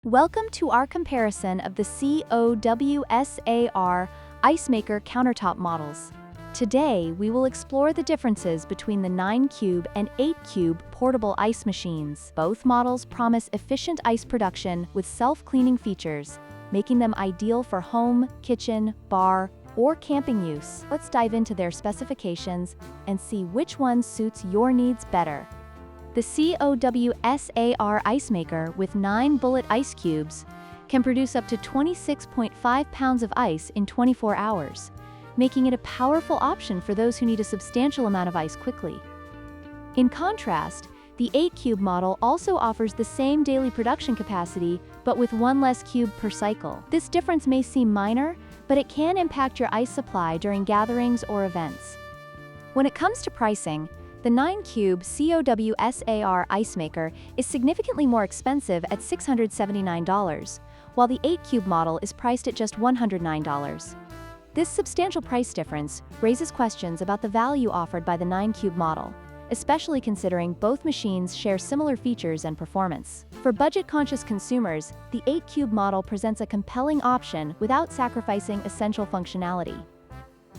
Welcome to our comparison of the COWSAR ice maker countertop models. Today, we will explore the differences between the 9-cube and 8-cube portable ice machines. Both models promise efficient ice production with self-cleaning features, making them ideal for home, kitchen, bar, or camping use. Let's dive into their specifications and see which one suits your needs better. The COWSAR ice maker with 9 bullet ice cubes can produce up to 26.5 pounds of ice in 24 hours, making it a powerful option for those who need a substantial amount of ice quickly. In contrast, the 8-cube model also offers the same daily production capacity, but with one less cube per cycle. This difference may seem minor, but it can impact your ice supply during gatherings or events. When it comes to pricing, the 9-cube COWSAR ice maker is significantly more expensive at $679, while the 8-cube model is priced at just $109. This substantial price difference raises questions about the value offered by the 9-cube model, especially considering both machines share similar features and performance. For budget-conscious consumers, the 8-cube model presents a compelling option without sacrificing essential functionality.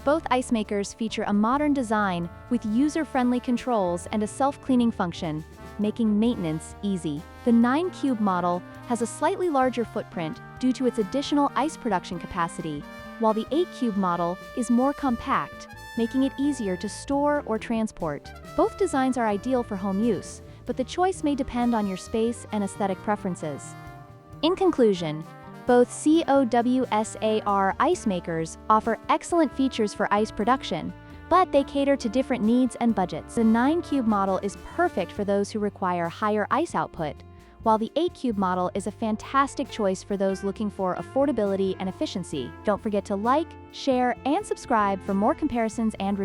Both ice makers feature a modern design with user-friendly controls and a self-cleaning function, making maintenance easy. The 9-cube model has a slightly larger footprint due to its additional ice production capacity, while the 8-cube model is more compact, making it easier to store or transport. Both designs are ideal for home use, but the choice may depend on your space and aesthetic preferences. In conclusion, both COWSAR ice makers offer excellent features for ice production, but they cater to different needs and budgets. The 9-cube model is perfect for those who require higher ice output, while the 8-cube model is a fantastic choice for those looking for affordability and efficiency. Don't forget to like, share, and subscribe for more comparisons and reviews.